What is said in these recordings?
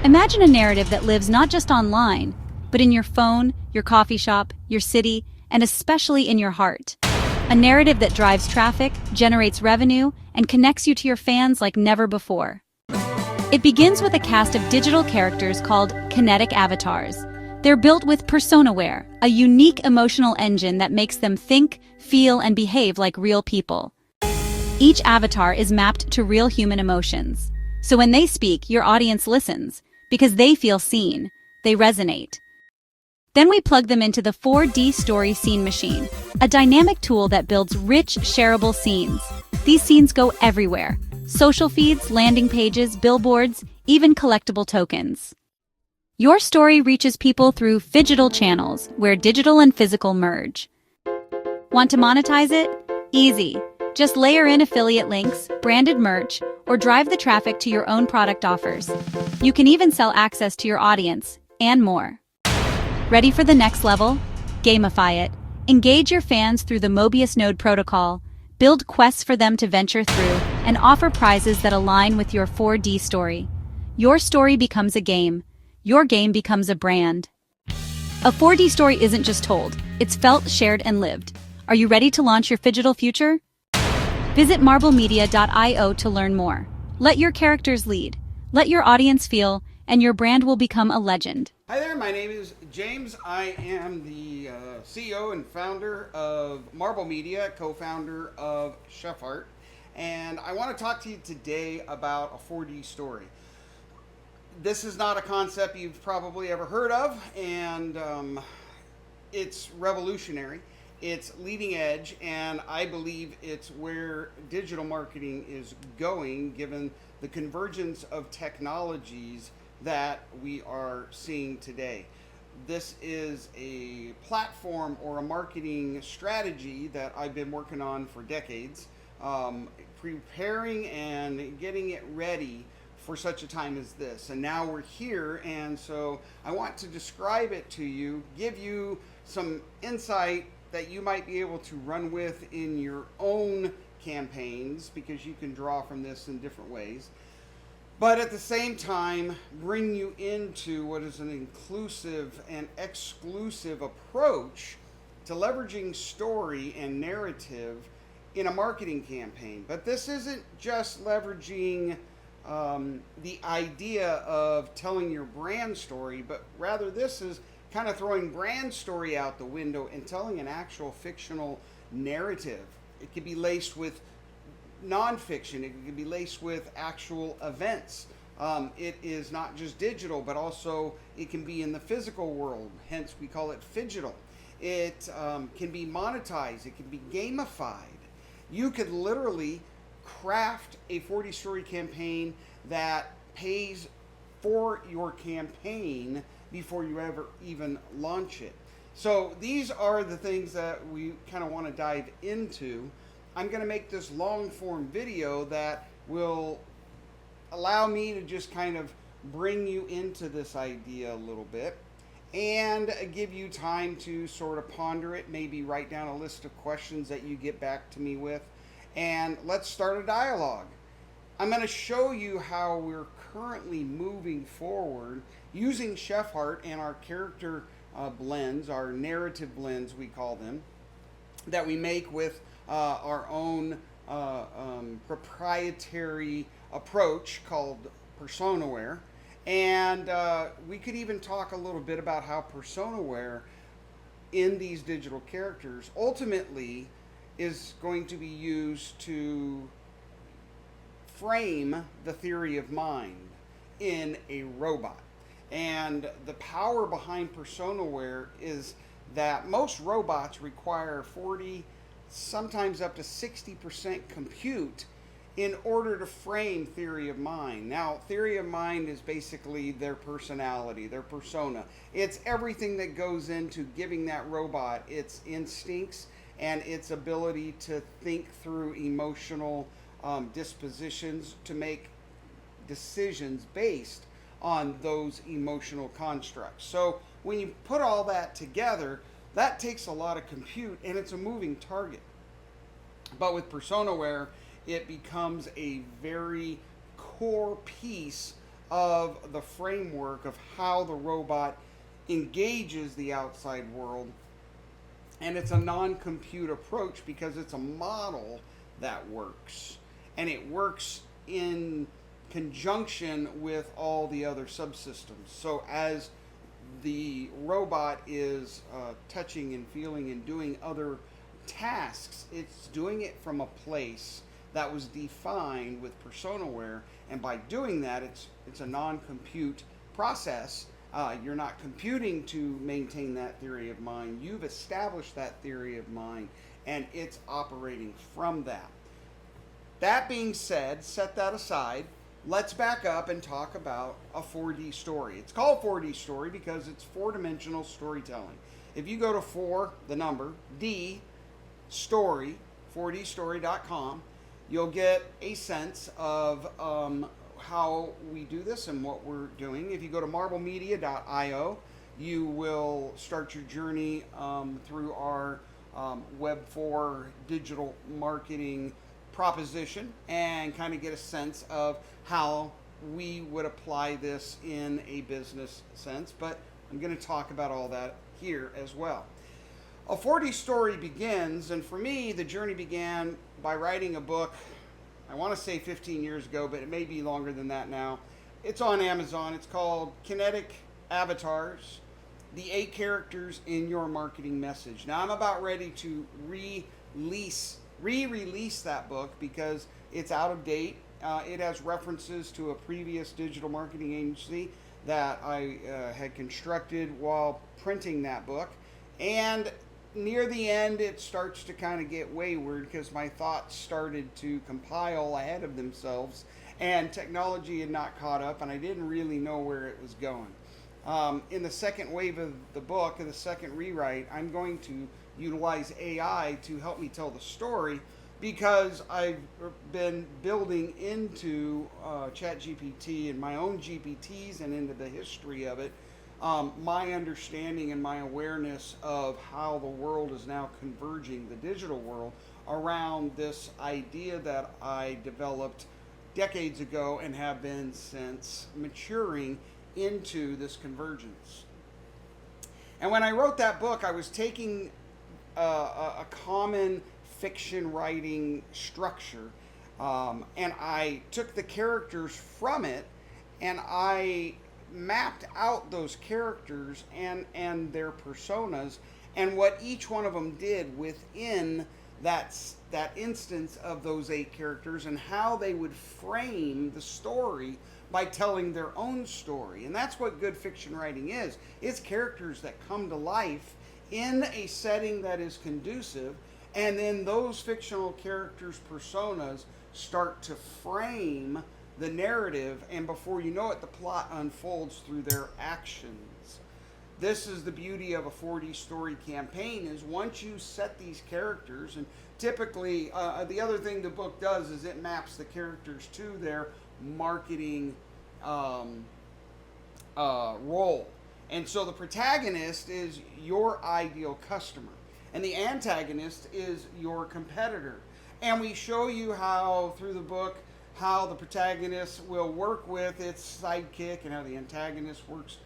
Imagine a narrative that lives not just online, but in your phone, your coffee shop, your city, and especially in your heart. A narrative that drives traffic, generates revenue, and connects you to your fans like never before. It begins with a cast of digital characters called Kinetic Avatars. They're built with PersonaWare, a unique emotional engine that makes them think, feel, and behave like real people. Each avatar is mapped to real human emotions. So when they speak, your audience listens, because they feel seen, they resonate. Then we plug them into the 4DStory scene machine, a dynamic tool that builds rich, shareable scenes. These scenes go everywhere: social feeds, landing pages, billboards, even collectible tokens. Your story reaches people through Phygital channels, where digital and physical merge. Want to monetize it? Easy. Just layer in affiliate links, branded merch, or drive the traffic to your own product offers. You can even sell access to your audience, and more. Ready for the next level? Gamify it. Engage your fans through the Mobius Node protocol, build quests for them to venture through, and offer prizes that align with your 4D story. Your story becomes a game. Your game becomes a brand. A 4D story isn't just told, it's felt, shared, and lived. Are you ready to launch your Phygital future? Visit marblemedia.io to learn more. Let your characters lead, let your audience feel, and your brand will become a legend. Hi there, my name is James. I am the CEO and founder of Marble Media, co-founder of Chef Art, and I want to talk to you today about a 4D story. This is not a concept you've probably ever heard of, and it's revolutionary. It's leading edge, and I believe it's where digital marketing is going, given the convergence of technologies that we are seeing today. This is a platform or a marketing strategy that I've been working on for decades, preparing and getting it ready for such a time as this. And now we're here, and so I want to describe it to you, give you some insight that you might be able to run with in your own campaigns, because you can draw from this in different ways. But at the same time, bring you into what is an inclusive and exclusive approach to leveraging story and narrative in a marketing campaign. But this isn't just leveraging the idea of telling your brand story, but rather this is kind of throwing brand story out the window and telling an actual fictional narrative. It could be laced with nonfiction. It can be laced with actual events. It is not just digital, but also it can be in the physical world. Hence, we call it Phygital. It can be monetized. It can be gamified. You could literally craft a 4D story campaign that pays for your campaign before you ever even launch it. So these are the things that we kind of want to dive into. I'm going to make this long form video that will allow me to just kind of bring you into this idea a little bit and give you time to sort of ponder it, maybe write down a list of questions that you get back to me with, and let's start a dialogue. I'm going to show you how we're currently moving forward using Chef Art and our character blends, our narrative blends we call them, that we make with our own proprietary approach called PersonaWare. And we could even talk a little bit about how PersonaWare in these digital characters ultimately is going to be used to frame the theory of mind in a robot. And the power behind PersonaWare is that most robots require 40, sometimes up to 60% compute in order to frame theory of mind. Now, theory of mind is basically their personality, their persona. It's everything that goes into giving that robot its instincts and its ability to think through emotional dispositions to make decisions based on those emotional constructs. So when you put all that together, that takes a lot of compute, and it's a moving target. But with PersonaWare, it becomes a very core piece of the framework of how the robot engages the outside world. And it's a non-compute approach because it's a model that works. And it works in conjunction with all the other subsystems. So as the robot is touching and feeling and doing other tasks, it's doing it from a place that was defined with PersonaWare, and by doing that, it's a non-compute process. You're not computing to maintain that theory of mind. You've established that theory of mind, and it's operating from that. That being said, set that aside. Let's back up and talk about a 4D story. It's called 4D story because it's four-dimensional storytelling. If you go to 4, the number, D, story, 4dstory.com, you'll get a sense of how we do this and what we're doing. If you go to marblemedia.io, you will start your journey through our Web4 digital marketing proposition and kind of get a sense of how we would apply this in a business sense. But I'm going to talk about all that here as well. A 4D story begins, and for me, the journey began by writing a book, I want to say 15 years ago, but it may be longer than that now. It's on Amazon. It's called Kinetic Avatars, the 8 characters in your marketing message. Now, I'm about ready to re-release that book because it's out of date. It has references to a previous digital marketing agency that I had constructed while printing that book. And near the end, it starts to kind of get wayward because my thoughts started to compile ahead of themselves and technology had not caught up and I didn't really know where it was going. In the second wave of the book, in the second rewrite, I'm going to utilize AI to help me tell the story because I've been building into ChatGPT and my own GPTs and into the history of it. My understanding and my awareness of how the world is now converging, the digital world, around this idea that I developed decades ago and have been since maturing into this convergence. And when I wrote that book, I was taking a common fiction writing structure and I took the characters from it and I mapped out those characters and their personas and what each one of them did within that instance of those 8 characters and how they would frame the story by telling their own story. And that's what good fiction writing is. It's characters that come to life in a setting that is conducive, and then those fictional characters' personas start to frame the narrative, and before you know it, the plot unfolds through their actions. This is the beauty of a 4D story campaign, is once you set these characters, and typically the other thing the book does is it maps the characters to their marketing role. And so the protagonist is your ideal customer, and the antagonist is your competitor. And we show you how, through the book, how the protagonist will work with its sidekick and how the antagonist works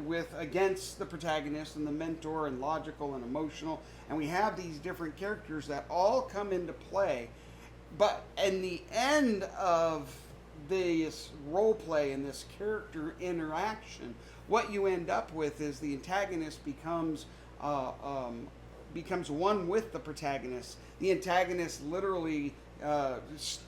with against the protagonist and the mentor, and logical and emotional. And we have these different characters that all come into play. But in the end of this role play and this character interaction, what you end up with is the antagonist becomes one with the protagonist. The antagonist literally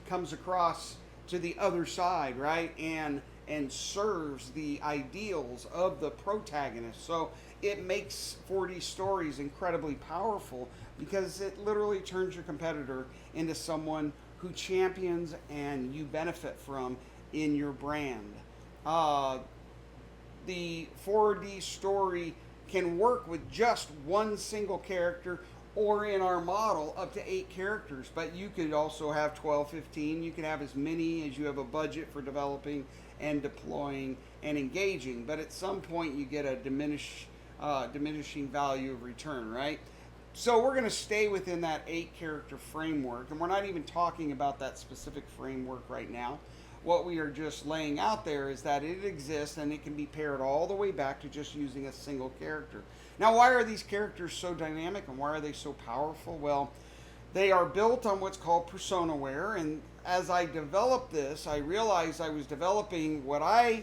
comes across to the other side, right, and serves the ideals of the protagonist. So it makes 4D stories incredibly powerful because it literally turns your competitor into someone who champions and you benefit from in your brand. The 4D story can work with just one single character, or in our model up to 8 characters, but you could also have 12, 15. You can have as many as you have a budget for developing and deploying and engaging, but at some point you get a diminishing value of return, right? So we're going to stay within that 8 character framework, and we're not even talking about that specific framework right now. What we are just laying out there is that it exists and it can be paired all the way back to just using a single character. Now, why are these characters so dynamic and why are they so powerful? Well, they are built on what's called PersonaWare, and as I developed this, I realized I was developing what I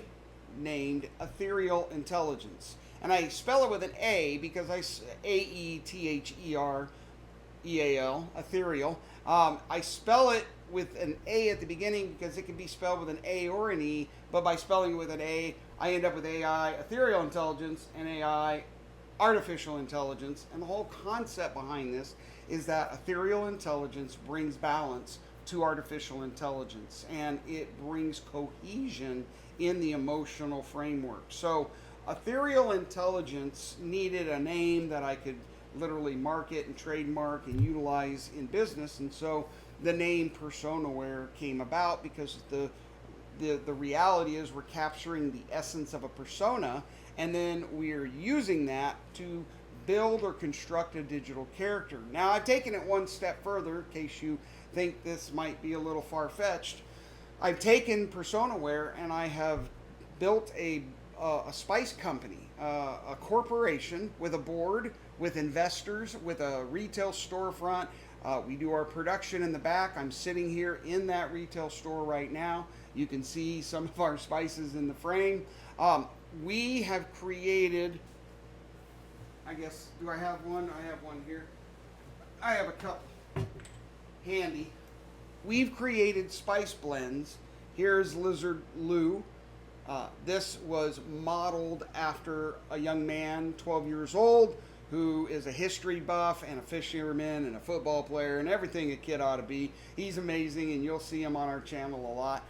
named ethereal intelligence. And I spell it with an A because Aethereal, ethereal. I spell it with an A at the beginning because it can be spelled with an A or an E, but by spelling it with an A, I end up with AI, ethereal intelligence, and AI, artificial intelligence. And the whole concept behind this is that ethereal intelligence brings balance to artificial intelligence, and it brings cohesion in the emotional framework. So ethereal intelligence needed a name that I could literally market and trademark and utilize in business, and so the name PersonaWare came about because the reality is we're capturing the essence of a persona, and then we're using that to build or construct a digital character. Now, I've taken it one step further in case you think this might be a little far-fetched. I've taken PersonaWare and I have built a spice company, a corporation with a board, with investors, with a retail storefront. We do our production in the back. I'm sitting here in that retail store right now. You can see some of our spices in the frame. We have created, I guess, do I have one? I have one here. I have a couple handy. We've created spice blends. Here's Lizard Lou. This was modeled after a young man, 12 years old, who is a history buff and a fisherman and a football player and everything a kid ought to be. He's amazing, and you'll see him on our channel a lot.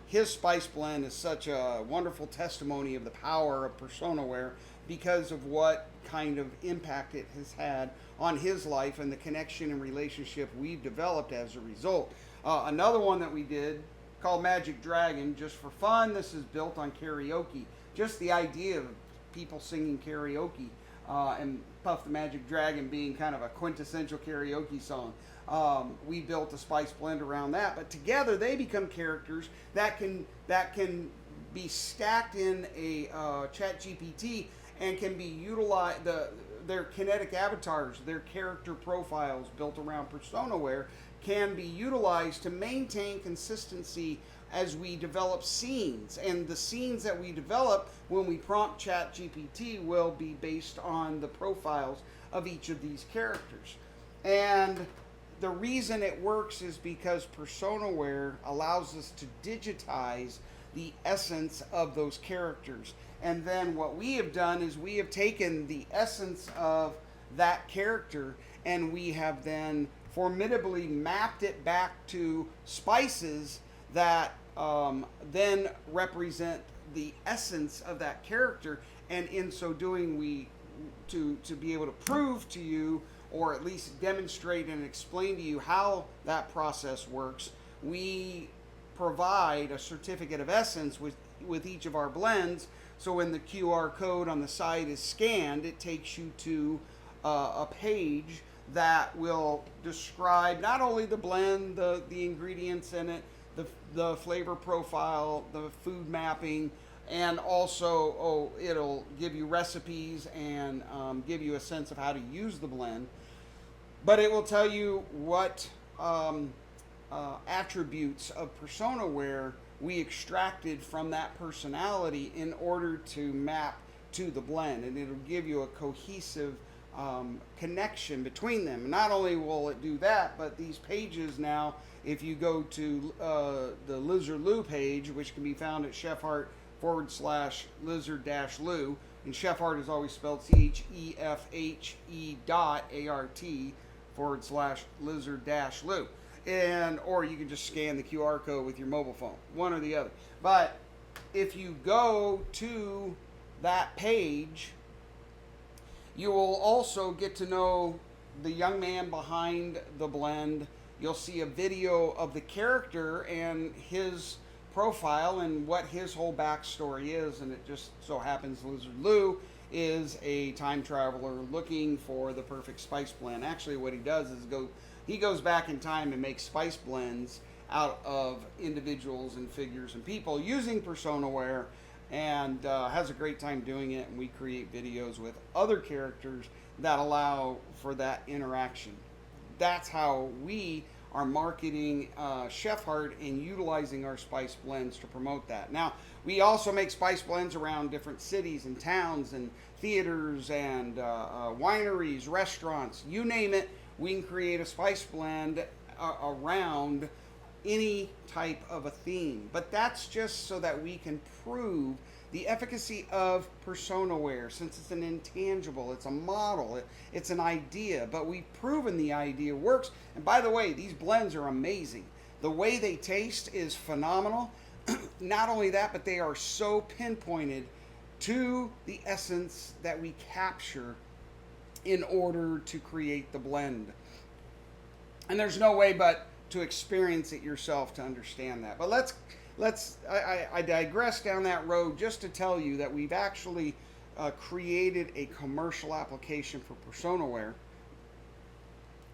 His spice blend is such a wonderful testimony of the power of PersonaWare because of what kind of impact it has had on his life and the connection and relationship we've developed as a result. Another one that we did called Magic Dragon, just for fun. This is built on karaoke. Just the idea of people singing karaoke and Puff the Magic Dragon being kind of a quintessential karaoke song. We built a spice blend around that, but together they become characters that can be stacked in a chat GPT and can be utilized. Their kinetic avatars, their character profiles built around PersonaWare can be utilized to maintain consistency as we develop scenes. And the scenes that we develop when we prompt chat GPT will be based on the profiles of each of these characters. And the reason it works is because PersonaWare allows us to digitize the essence of those characters. And then what we have done is we have taken the essence of that character and we have then formidably mapped it back to spices that then represent the essence of that character. And in so doing, we to be able to prove to you, or at least demonstrate and explain to you how that process works, we provide a certificate of essence with each of our blends. So when the QR code on the side is scanned, it takes you to a page that will describe not only the blend, the ingredients in it, the flavor profile, the food mapping, and also it'll give you recipes and give you a sense of how to use the blend. But it will tell you what attributes of PersonaWare we extracted from that personality in order to map to the blend, and it'll give you a cohesive connection between them. Not only will it do that, but these pages now, if you go to the Lizard Lou page, which can be found at chefhart.com/lizard-lou, and Chefhart is always spelled CHEFHE.ART/lizard-lou. And or you can just scan the QR code with your mobile phone, one or the other. But if you go to that page, you will also get to know the young man behind the blend. You'll see a video of the character and his profile and what his whole backstory is. And it just so happens Lizard Lou is a time traveler looking for the perfect spice blend. Actually, what he does is he goes back in time and makes spice blends out of individuals and figures and people using PersonaWare, and has a great time doing it. And we create videos with other characters that allow for that interaction. That's how we are marketing Chef Heart and utilizing our spice blends to promote that. Now, we also make spice blends around different cities and towns and theaters and wineries, restaurants, you name it. We can create a spice blend around any type of a theme. But that's just so that we can prove the efficacy of PersonaWare, since it's an intangible, it's a model, it's an idea, but we've proven the idea works. And by the way, these blends are amazing. The way they taste is phenomenal. Not only that, but they are so pinpointed to the essence that we capture in order to create the blend. And there's no way but to experience it yourself to understand that. But I digress down that road just to tell you that we've actually created a commercial application for PersonaWare.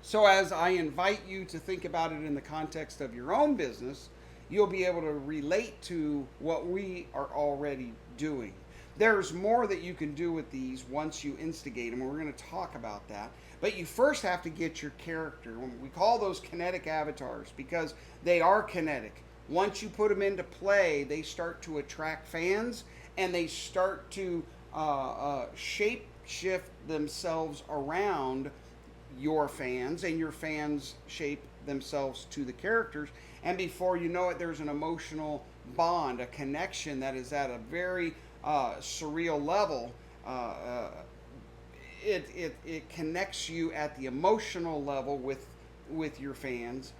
So as I invite you to think about it in the context of your own business, you'll be able to relate to what we are already doing. There's more that you can do with these once you instigate them, and we're going to talk about that. But you first have to get your character. We call those kinetic avatars because they are kinetic. Once you put them into play, they start to attract fans, and they start to shape shift themselves around your fans, and your fans shape themselves to the characters. And before you know it, there's an emotional bond, a connection that is at a very surreal level. It connects you at the emotional level with your fans,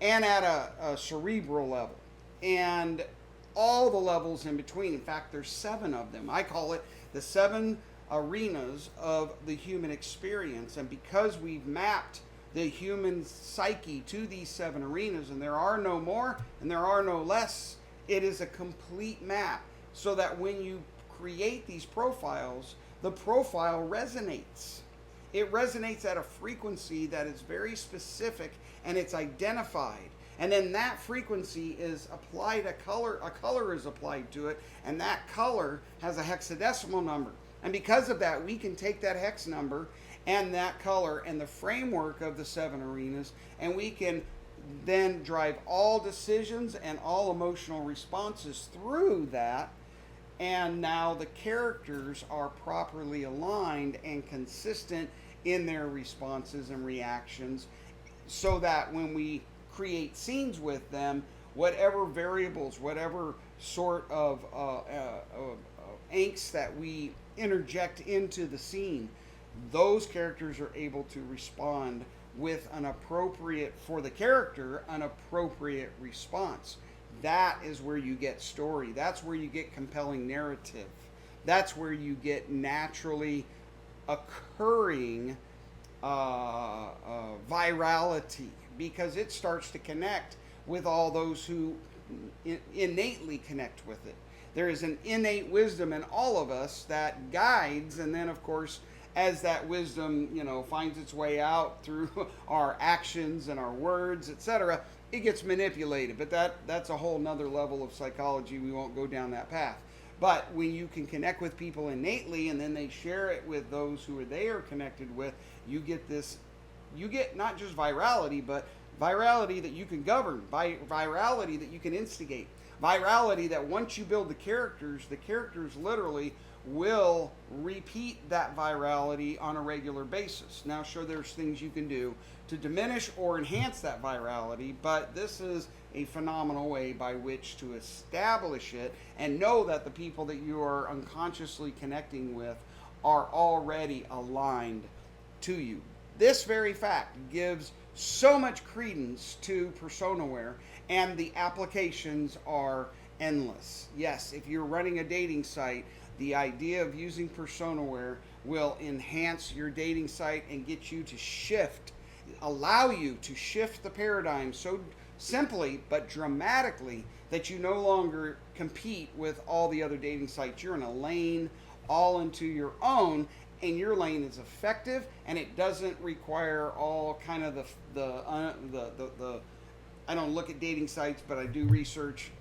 and at a cerebral level, and all the levels in between. In fact, there's 7 of them. I call it the 7 arenas of the human experience. And because we've mapped the human psyche to these 7 arenas, and there are no more and there are no less, it is a complete map, so that when you create these profiles, the profile resonates. It resonates at a frequency that is very specific, and it's identified. And then that frequency is applied a color is applied to it, and that color has a hexadecimal number. And because of that, we can take that hex number and that color and the framework of the 7 arenas, and we can then drive all decisions and all emotional responses through that. And now the characters are properly aligned and consistent in their responses and reactions, so that when we create scenes with them, whatever variables, whatever sort of angst that we interject into the scene, those characters are able to respond with an appropriate, for the character, an appropriate response. That is where you get story. That's where you get compelling narrative. That's where you get naturally occurring virality, because it starts to connect with all those who innately connect with it. There is an innate wisdom in all of us that guides, and then of course, as that wisdom, finds its way out through our actions and our words, etc., it gets manipulated. But that's a whole nother level of psychology. We won't go down that path. But when you can connect with people innately, and then they share it with those who they are connected with, you get not just virality, but virality that you can govern, virality that you can instigate, virality that once you build the characters literally will repeat that virality on a regular basis. Now, sure, there's things you can do to diminish or enhance that virality, but this is a phenomenal way by which to establish it and know that the people that you are unconsciously connecting with are already aligned to you. This very fact gives so much credence to PersonaWare, and the applications are endless. Yes, if you're running a dating site, the idea of using PersonaWare will enhance your dating site and get you to shift, allow you to shift the paradigm so simply but dramatically that you no longer compete with all the other dating sites. You're in a lane all into your own, and your lane is effective, and it doesn't require all kind of the I don't look at dating sites, but I do research.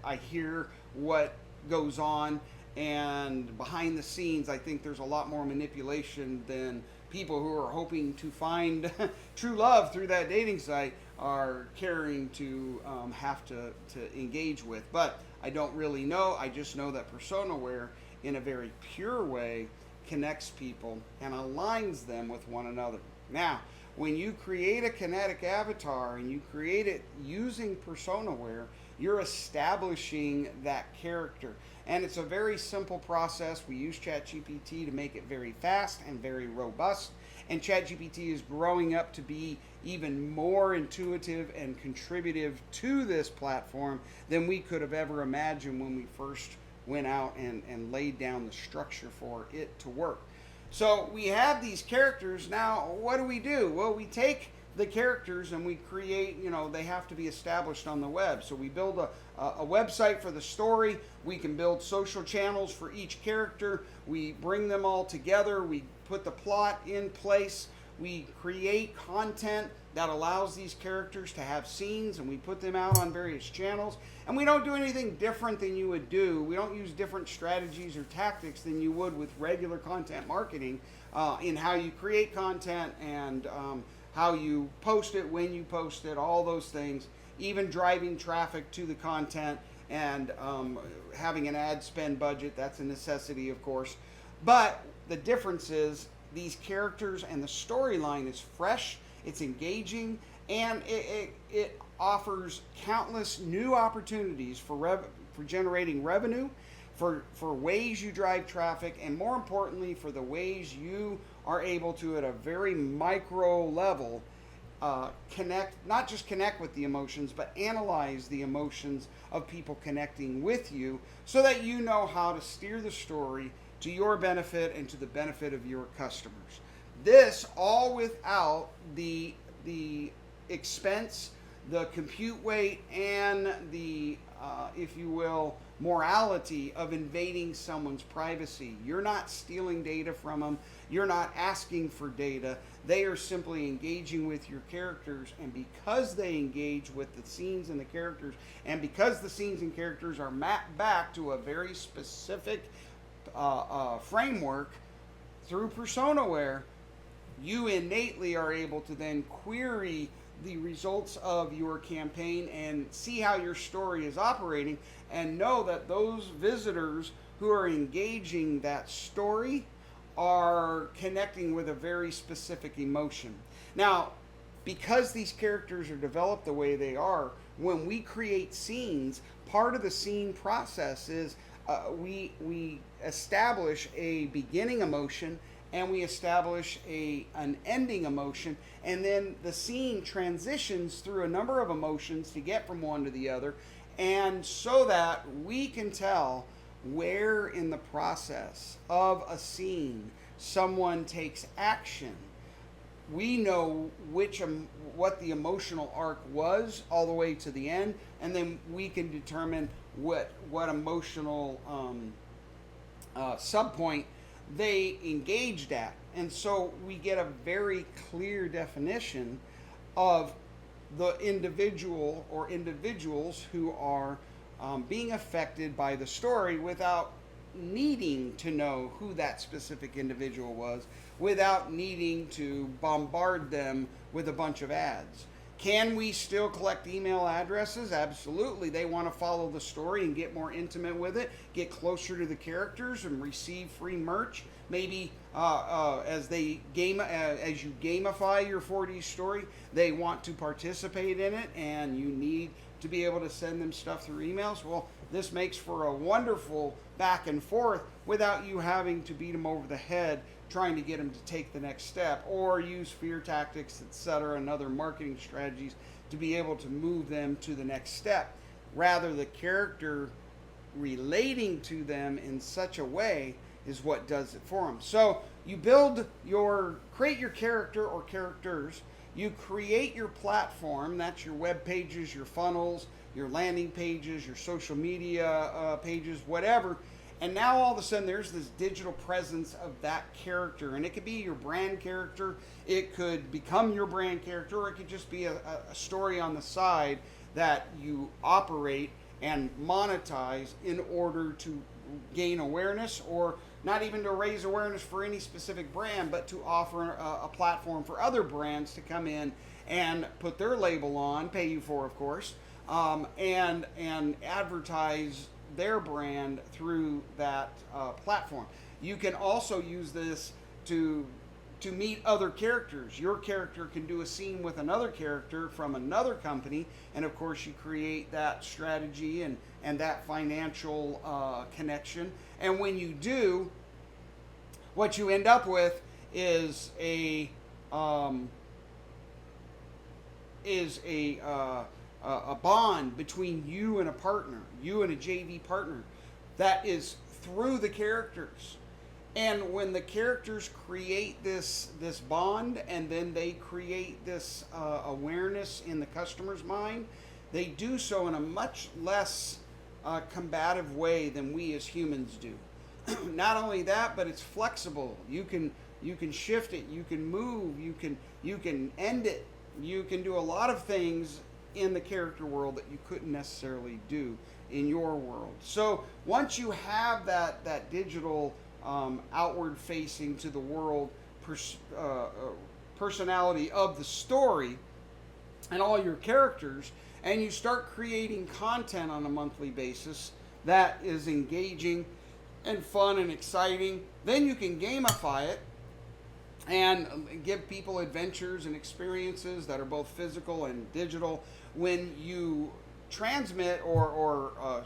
I hear what goes on, and behind the scenes, I think there's a lot more manipulation than people who are hoping to find true love through that dating site are caring to have to engage with. But I don't really know. I just know that PersonaWare, in a very pure way, connects people and aligns them with one another. Now, when you create a kinetic avatar and you create it using PersonaWare, you're establishing that character. And it's a very simple process. We use ChatGPT to make it very fast and very robust. And ChatGPT is growing up to be even more intuitive and contributive to this platform than we could have ever imagined when we first went out and laid down the structure for it to work. So we have these characters. Now, what do? Well, we take the characters and we create, they have to be established on the web. So we build a website for the story. We can build social channels for each character. We bring them all together. We put the plot in place. We create content that allows these characters to have scenes, and we put them out on various channels. And we don't do anything different than you would do. We don't use different strategies or tactics than you would with regular content marketing in how you create content and how you post it, when you post it, all those things, even driving traffic to the content and having an ad spend budget. That's a necessity, of course. But the difference is these characters and the storyline is fresh, it's engaging, and it offers countless new opportunities for generating revenue, for ways you drive traffic, and more importantly, for the ways you are able to, at a very micro level, not just connect with the emotions, but analyze the emotions of people connecting with you so that you know how to steer the story to your benefit and to the benefit of your customers. This all without the expense, the compute weight, and the, if you will, morality of invading someone's privacy. You're not stealing data from them. You're not asking for data. They are simply engaging with your characters, and because they engage with the scenes and the characters, and because the scenes and characters are mapped back to a very specific framework through PersonaWare, you innately are able to then query the results of your campaign and see how your story is operating, and know that those visitors who are engaging that story are connecting with a very specific emotion. Now, because these characters are developed the way they are, when we create scenes, part of the scene process is we establish a beginning emotion and we establish an ending emotion, and then the scene transitions through a number of emotions to get from one to the other, and so that we can tell where in the process of a scene someone takes action. We know what the emotional arc was all the way to the end, and then we can determine what emotional subpoint they engaged at. And so we get a very clear definition of the individual or individuals who are being affected by the story without needing to know who that specific individual was, without needing to bombard them with a bunch of ads. Can we still collect email addresses? Absolutely. They want to follow the story and get more intimate with it, get closer to the characters and receive free merch. Maybe as you gamify your 4D story, they want to participate in it and you need to be able to send them stuff through emails. Well, this makes for a wonderful back and forth without you having to beat them over the head trying to get them to take the next step, or use fear tactics, etc., and other marketing strategies to be able to move them to the next step. Rather, the character relating to them in such a way is what does it for them. So you create your character or characters, you create your platform, that's your web pages, your funnels, your landing pages, your social media pages, whatever, And now all of a sudden there's this digital presence of that character, and it could be your brand character, it could become your brand character, or it could just be a story on the side that you operate and monetize in order to gain awareness, or not even to raise awareness for any specific brand, but to offer a platform for other brands to come in and put their label on, pay you for, of course, and advertise their brand through that platform. You can also use this to meet other characters. Your character can do a scene with another character from another company, and of course you create that strategy and that financial connection. And when you do, what you end up with is a bond between you and a partner, you and a JV partner, that is through the characters. And when the characters create this bond, and then they create this awareness in the customer's mind, they do so in a much less combative way than we as humans do. Not only that, but it's flexible. You can shift it, you can move, you can end it, you can do a lot of things in the character world that you couldn't necessarily do in your world. So once you have that digital outward facing to the world personality of the story and all your characters, and you start creating content on a monthly basis that is engaging and fun and exciting, then you can gamify it and give people adventures and experiences that are both physical and digital. When you transmit or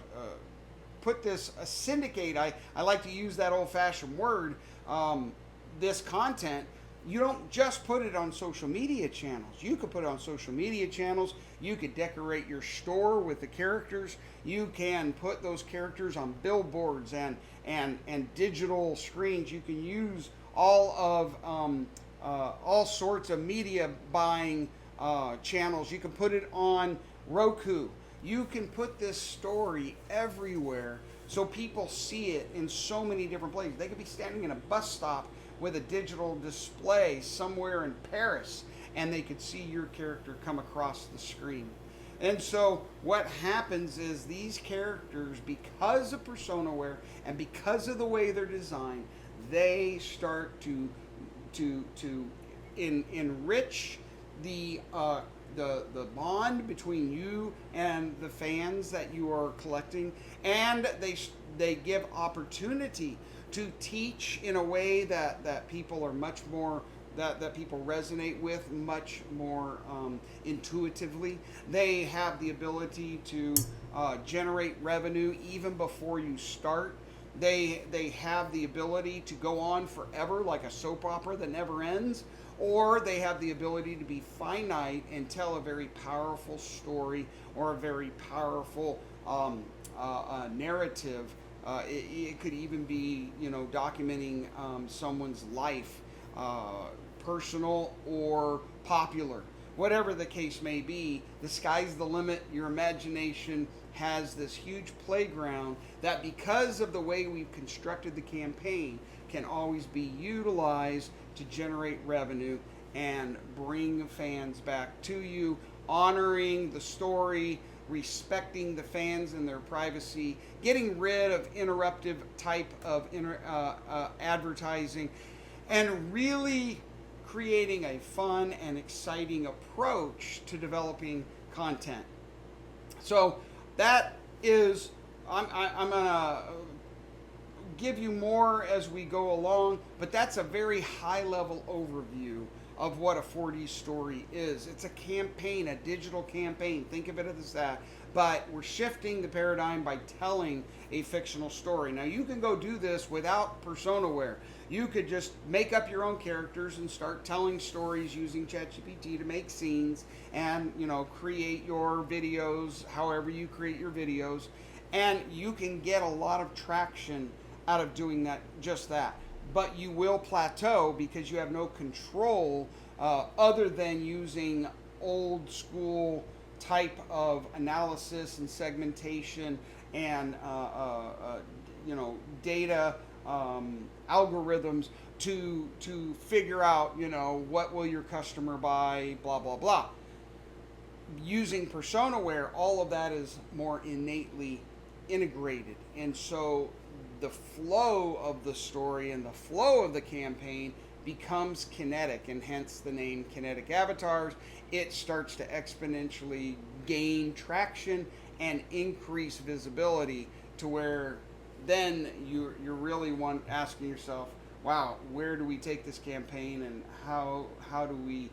put this, syndicate, I like to use that old-fashioned word, this content, you don't just put it on social media channels. You could put it on social media channels. You could decorate your store with the characters. You can put those characters on billboards and digital screens. You can use all sorts of media buying channels. You can put it on Roku. You can put this story everywhere so people see it in so many different places. They could be standing in a bus stop with a digital display somewhere in Paris, and they could see your character come across the screen. And so what happens is these characters, because of PersonaWare and because of the way they're designed, they start to enrich the bond between you and the fans that you are collecting, and they give opportunity to teach in a way that people are much more, that people resonate with much more intuitively. They have the ability to generate revenue even before you start. They have the ability to go on forever like a soap opera that never ends, or they have the ability to be finite and tell a very powerful story or a very powerful narrative. It could even be, documenting someone's life, personal or popular. Whatever the case may be, the sky's the limit. Your imagination has this huge playground that, because of the way we've constructed the campaign, can always be utilized to generate revenue and bring fans back to you, honoring the story, respecting the fans and their privacy, getting rid of interruptive type of advertising, and really creating a fun and exciting approach to developing content. So that is, I'm gonna give you more as we go along, but that's a very high level overview of what a 4D story is. It's a campaign, a digital campaign. Think of it as that. But we're shifting the paradigm by telling a fictional story. Now, you can go do this without PersonaWare. You could just make up your own characters and start telling stories using ChatGPT to make scenes and, create your videos however you create your videos. And you can get a lot of traction out of doing that, just that. But you will plateau because you have no control other than using old school type of analysis and segmentation and data algorithms to figure out, what will your customer buy, blah blah blah. Using PersonaWare, all of that is more innately integrated, and so the flow of the story and the flow of the campaign becomes kinetic, and hence the name Kinetic Avatars. It starts to exponentially gain traction and increase visibility to where then you're really asking yourself, wow, where do we take this campaign, and how do we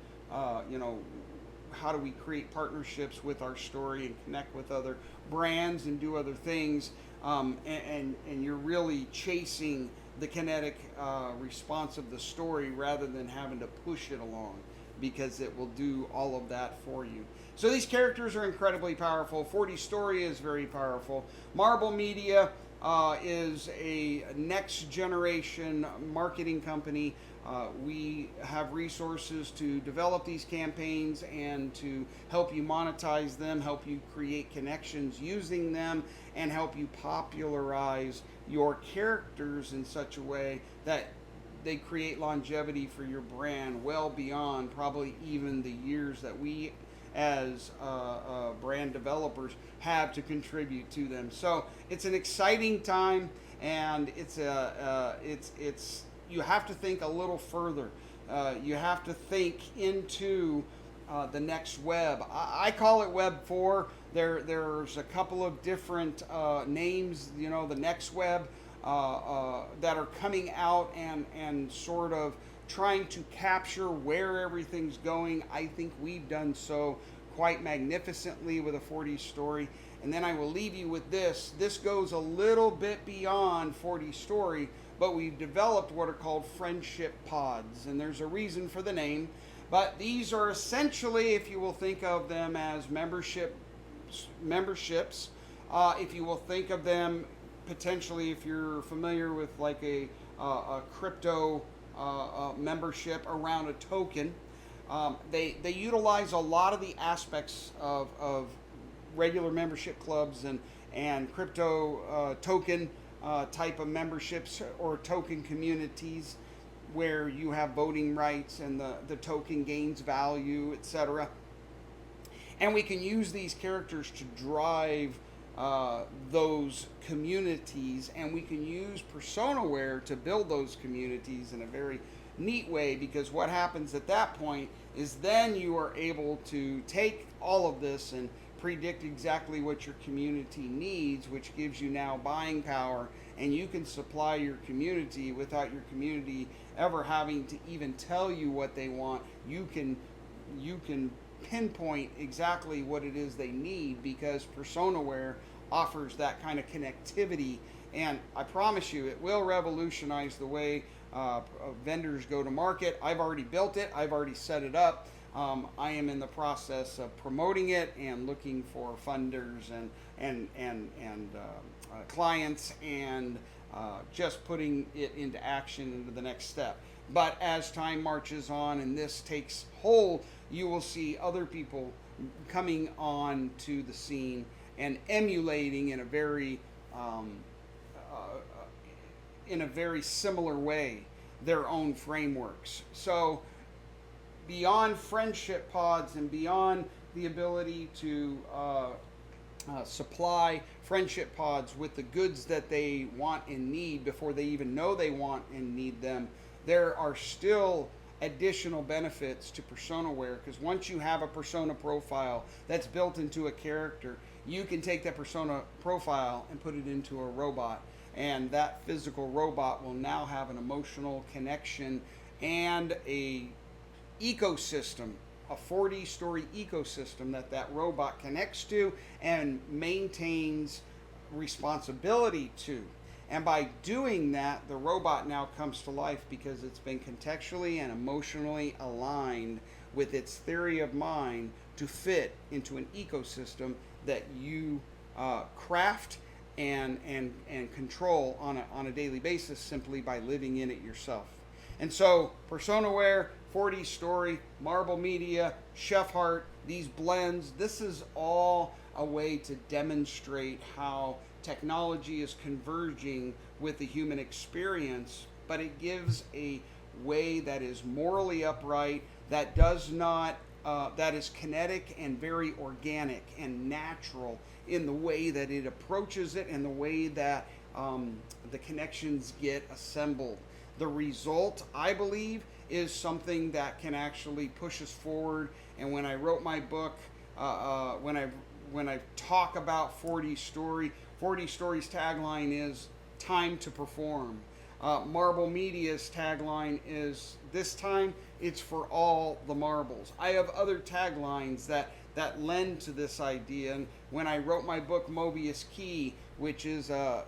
how do we create partnerships with our story and connect with other brands and do other things, and you're really chasing the kinetic response of the story rather than having to push it along, because it will do all of that for you. So these characters are incredibly powerful. 4DStory is very powerful. Marble Media is a next generation marketing company. We have resources to develop these campaigns and to help you monetize them, help you create connections using them, and help you popularize your characters in such a way that they create longevity for your brand well beyond probably even the years that we as brand developers have to contribute to them. So it's an exciting time, and it's you have to think a little further. You have to think into the next web. I call it Web 4. There's a couple of different names, the next web that are coming out and sort of trying to capture where everything's going. I think we've done so quite magnificently with a 4DStory. And then I will leave you with this. This goes a little bit beyond 4DStory, but we've developed what are called friendship pods, and there's a reason for the name. But these are essentially, if you will think of them as memberships, if you will think of them potentially, if you're familiar with like a crypto membership around a token, they utilize a lot of the aspects of regular membership clubs and crypto token type of memberships or token communities, where you have voting rights and the token gains value, etc. And we can use these characters to drive those communities, and we can use PersonaWare to build those communities in a very neat way, because what happens at that point is then you are able to take all of this and predict exactly what your community needs, which gives you now buying power, and you can supply your community without your community ever having to even tell you what they want. You can pinpoint exactly what it is they need, because PersonaWare offers that kind of connectivity, and I promise you it will revolutionize the way vendors go to market. I've already built it, I've already set it up. I am in the process of promoting it and looking for funders and clients, and just putting it into action into the next step. But as time marches on and this takes hold, you will see other people coming on to the scene and emulating in a very similar way their own frameworks. So beyond friendship pods and beyond the ability to supply friendship pods with the goods that they want and need before they even know they want and need them, there are still additional benefits to PersonaWare, because once you have a persona profile that's built into a character, you can take that persona profile and put it into a robot, and that physical robot will now have an emotional connection and a ecosystem, a 4DStory ecosystem that robot connects to and maintains responsibility to. And by doing that, the robot now comes to life because it's been contextually and emotionally aligned with its theory of mind to fit into an ecosystem that you craft and control on a daily basis simply by living in it yourself. And so PersonaWare, 4DStory, Marble Media, Chef Heart, these blends, this is all a way to demonstrate how technology is converging with the human experience, but it gives a way that is morally upright, that does not, that is kinetic and very organic and natural in the way that it approaches it and the way that the connections get assembled. The result, I believe, is something that can actually push us forward. And when I wrote my book, when I talk about 4DStory, 4DStory's tagline is time to perform. Marble Media's tagline is this time it's for all the marbles. I have other taglines that lend to this idea. And when I wrote my book Mobius Key, which is a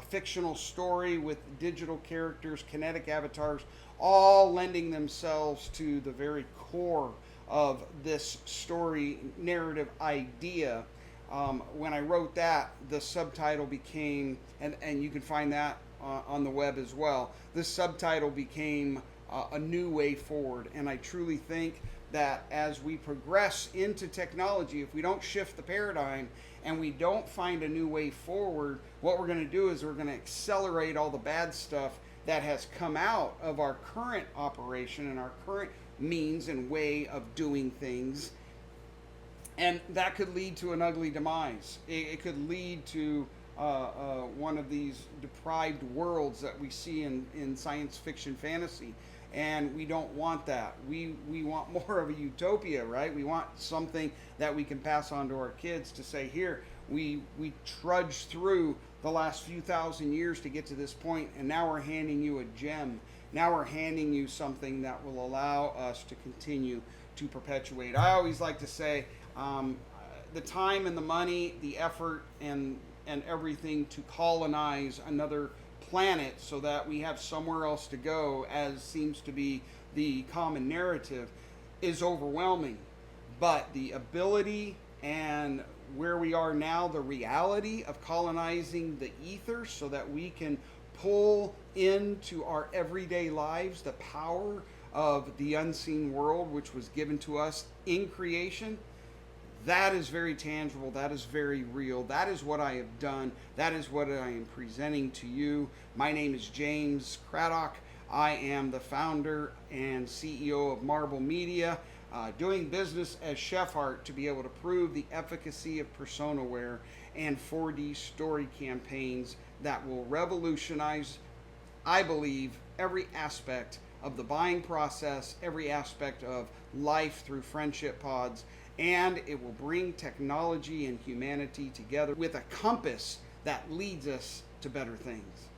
fictional story with digital characters, kinetic avatars, all lending themselves to the very core of this story narrative idea. When I wrote that, the subtitle became, and you can find that on the web as well, this subtitle became a new way forward. And I truly think that as we progress into technology, if we don't shift the paradigm and we don't find a new way forward, what we're going to do is we're going to accelerate all the bad stuff that has come out of our current operation and our current means and way of doing things. And that could lead to an ugly demise. It could lead to one of these deprived worlds that we see in science fiction fantasy. And we don't want that. We want more of a utopia, right? We want something that we can pass on to our kids to say, here, we trudged through the last few thousand years to get to this point, and now we're handing you a gem. Now we're handing you something that will allow us to continue to perpetuate. I always like to say, the time and the money, the effort, and everything to colonize another planet so that we have somewhere else to go, as seems to be the common narrative, is overwhelming. But the ability and where we are now, the reality of colonizing the ether so that we can pull into our everyday lives the power of the unseen world which was given to us in creation, that is very tangible. That is very real. That is what I have done. That is what I am presenting to you. My name is James Craddock. I am the founder and CEO of Marble Media, doing business as Chefhart to be able to prove the efficacy of PersonaWare and 4DStory campaigns that will revolutionize, I believe, every aspect of the buying process, every aspect of life through friendship pods, and it will bring technology and humanity together with a compass that leads us to better things.